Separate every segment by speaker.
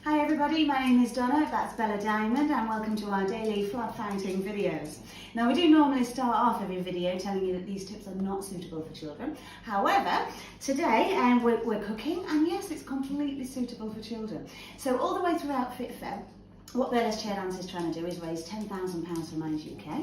Speaker 1: Hi everybody, my name is Donna, that's Bella Diamond, and welcome to our daily Flab fighting videos. Now we do normally start off every video telling you that these tips are not suitable for children. However, today we're cooking, and yes, it's completely suitable for children. So all the way throughout FitFab, what Bella's Chair Dance is trying to do is raise £10,000 for Minds UK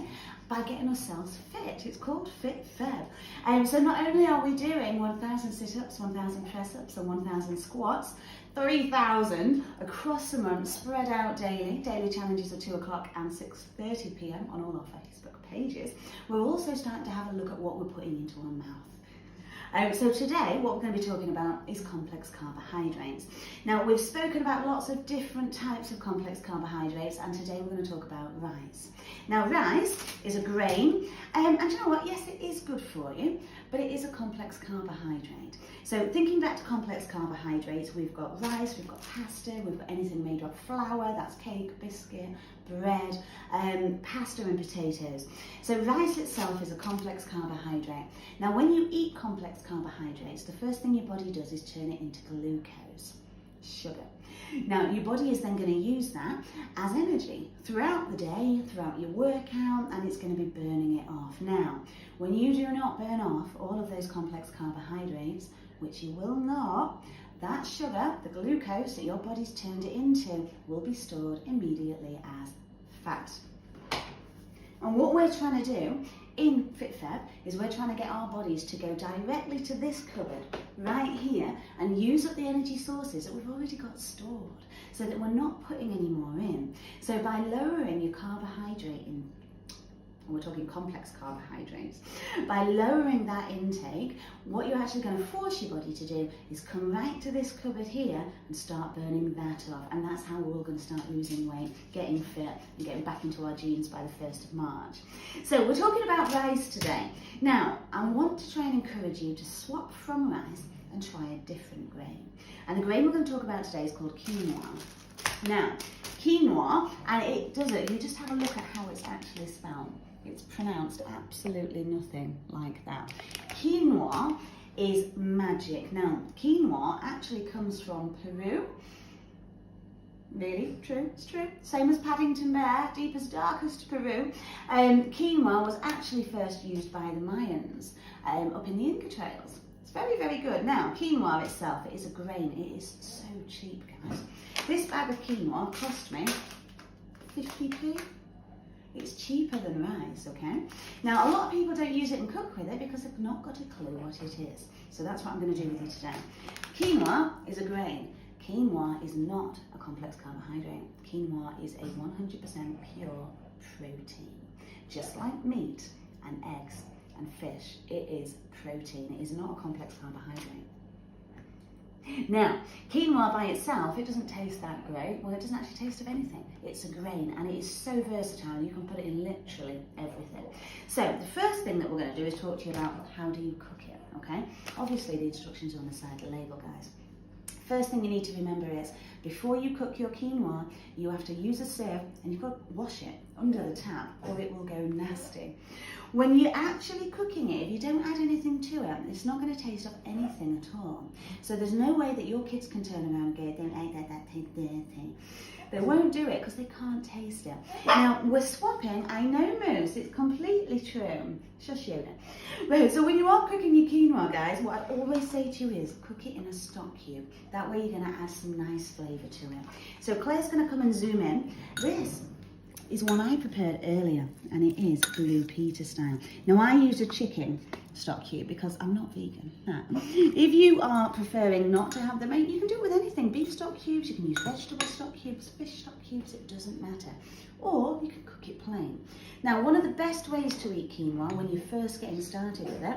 Speaker 1: by getting ourselves fit. It's called FitFab. So not only are we doing 1,000 sit-ups, 1,000 press-ups and 1,000 squats, 3,000 across the month, spread out daily. Daily challenges are 2 o'clock and 6:30 p.m. on all our Facebook pages. We're also starting to have a look at what we're putting into our mouth. So today, what we're going to be talking about is complex carbohydrates. Now, we've spoken about lots of different types of complex carbohydrates, and today we're going to talk about rice. Now, rice is a grain, and you know what? Yes, it is good for you, but it is a complex carbohydrate. So thinking back to complex carbohydrates, we've got rice, we've got pasta, we've got anything made of flour, that's cake, biscuit, bread, pasta and potatoes. So rice itself is a complex carbohydrate. Now when you eat complex carbohydrates, the first thing your body does is turn it into glucose, sugar. Now your body is then going to use that as energy throughout the day, throughout your workout, and it's going to be burning it off. Now, when you do not burn off all of those complex carbohydrates, which you will not, that sugar, the glucose that your body's turned it into, will be stored immediately as fat. And what we're trying to do in FitFab is we're trying to get our bodies to go directly to this cupboard right here and use up the energy sources that we've already got stored so that we're not putting any more in. So by lowering your carbohydrate in, we're talking complex carbohydrates, by lowering that intake, what you're actually going to force your body to do is come right to this cupboard here and start burning that off. And that's how we're all going to start losing weight, getting fit and getting back into our genes by the 1st of March. So we're talking about rice today. Now, I want to try and encourage you to swap from rice and try a different grain. And the grain we're going to talk about today is called quinoa. Now, quinoa, and it does it, you just have a look at how it's actually spelled. It's pronounced absolutely nothing like that. Quinoa is magic. Now, quinoa actually comes from Peru. Really? True? It's true. Same as Paddington Bear, deepest, darkest Peru. Quinoa was actually first used by the Mayans up in the Inca trails. It's very, very good. Now, quinoa itself, it is a grain. It is so cheap, guys. This bag of quinoa cost me 50p. It's cheaper than rice, okay? Now, a lot of people don't use it and cook with it because they've not got a clue what it is. So that's what I'm going to do with you today. Quinoa is a grain. Quinoa is not a complex carbohydrate. Quinoa is a 100% pure protein. Just like meat and eggs and fish, it is protein. It is not a complex carbohydrate. Now, quinoa by itself, it doesn't taste that great. Well, it doesn't actually taste of anything. It's a grain and it is so versatile. You can put it in literally everything. So the first thing that we're going to do is talk to you about how do you cook it, okay? Obviously the instructions are on the side of the label, guys. First thing you need to remember is, before you cook your quinoa, you have to use a sieve and you've got to wash it under the tap or it will go nasty. When you're actually cooking it, if you don't add anything to it, it's not going to taste of anything at all. So there's no way that your kids can turn around and go, don't eat that tastes dirty. They won't do it because they can't taste it. Now, we're swapping, I know Moose, it's completely true. Shush Yoda. Right, so when you are cooking your quinoa, guys, what I always say to you is cook it in a stock cube. That way you're going to add some nice flavour to it. So Claire's going to come and zoom in. This is one I prepared earlier, and it is Blue Peter style. Now, I use a chicken stock cube because I'm not vegan. No. If you are preferring not to have the meat, you can do it with anything. Beef stock cubes, you can use vegetable stock cubes, fish stock cubes, it doesn't matter. Or you can cook it plain. Now, one of the best ways to eat quinoa when you're first getting started with it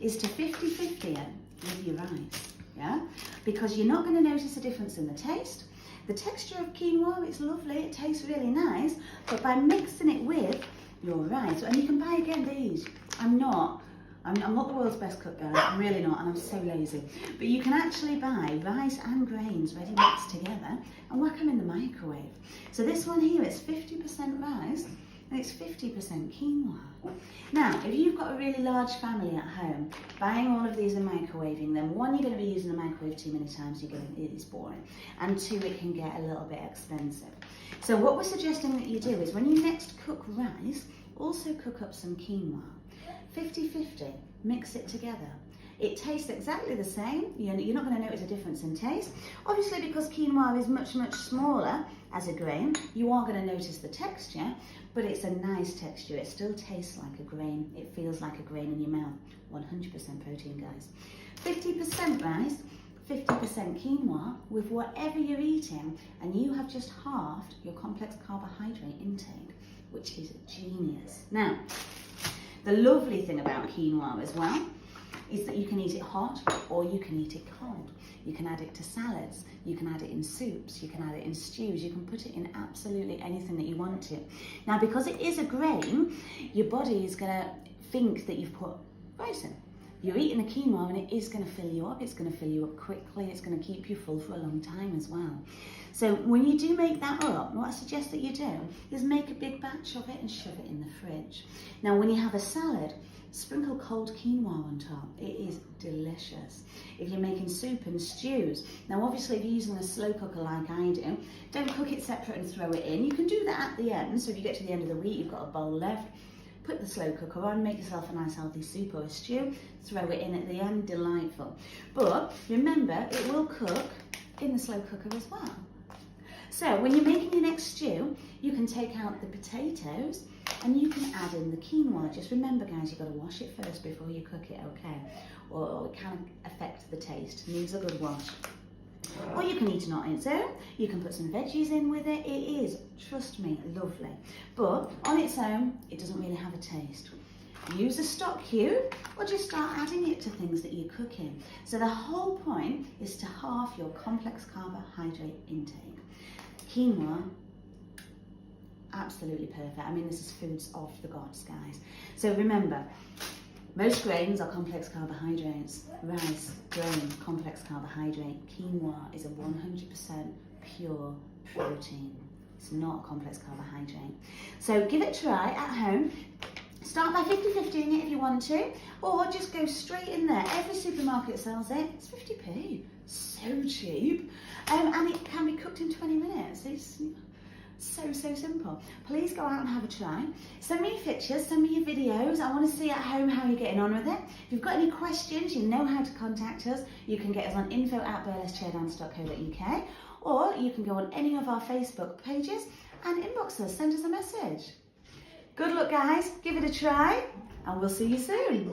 Speaker 1: is to 50-50 it with your rice, yeah? Because you're not going to notice a difference in the taste. The texture of quinoa, it's lovely, it tastes really nice, but by mixing it with your rice, and you can buy again these. I'm not the world's best cook, guys, I'm really not, and I'm so lazy. But you can actually buy rice and grains ready mixed together and whack them in the microwave. So this one here, it's 50% rice and it's 50% quinoa. Now, if you've got a really large family at home, buying all of these and microwaving them, one, you're going to be using the microwave too many times, it's boring, and two, it can get a little bit expensive. So what we're suggesting that you do is when you next cook rice, also cook up some quinoa. 50-50, mix it together. It tastes exactly the same. You're not going to notice a difference in taste. Obviously, because quinoa is much, much smaller as a grain, you are going to notice the texture, but it's a nice texture. It still tastes like a grain. It feels like a grain in your mouth. 100% protein, guys. 50% rice, 50% quinoa with whatever you're eating, and you have just halved your complex carbohydrate intake, which is genius. Now, the lovely thing about quinoa as well is that you can eat it hot or you can eat it cold. You can add it to salads, you can add it in soups, you can add it in stews, you can put it in absolutely anything that you want to. Now, because it is a grain, your body is going to think that you've put rice in. You're eating the quinoa and it is going to fill you up. It's going to fill you up quickly. It's going to keep you full for a long time as well. So when you do make that up, what I suggest that you do is make a big batch of it and shove it in the fridge. Now, when you have a salad, sprinkle cold quinoa on top. It is delicious. If you're making soup and stews, now obviously if you're using a slow cooker like I do, don't cook it separate and throw it in. You can do that at the end. So if you get to the end of the week, you've got a bowl left, put the slow cooker on, make yourself a nice healthy soup or a stew, throw it in at the end, delightful. But remember, it will cook in the slow cooker as well. So when you're making your next stew, you can take out the potatoes and you can add in the quinoa. Just remember, guys, you've got to wash it first before you cook it, okay? Or it can affect the taste. It needs a good wash. Or you can eat it on its own. You can put some veggies in with it. It is, trust me, lovely. But on its own, it doesn't really have a taste. Use a stock cube or just start adding it to things that you're cooking. So the whole point is to halve your complex carbohydrate intake. Quinoa, absolutely perfect. I mean, this is foods of the gods, guys. So remember, most grains are complex carbohydrates. Rice, grain, complex carbohydrate. Quinoa is a 100% pure protein. It's not a complex carbohydrate. So give it a try at home. Start by 50-50 in it if you want to, or just go straight in there. Every supermarket sells it. It's 50p. So cheap. And it can be cooked in 20 minutes. It's so simple. Please go out and have a try. Send me your pictures, send me your videos. I want to see at home how you're getting on with it. If you've got any questions, you know how to contact us. You can get us on info@burleschair.co.uk, or you can go on any of our Facebook pages and inbox us, send us a message. Good luck, guys. Give it a try, and we'll see you soon.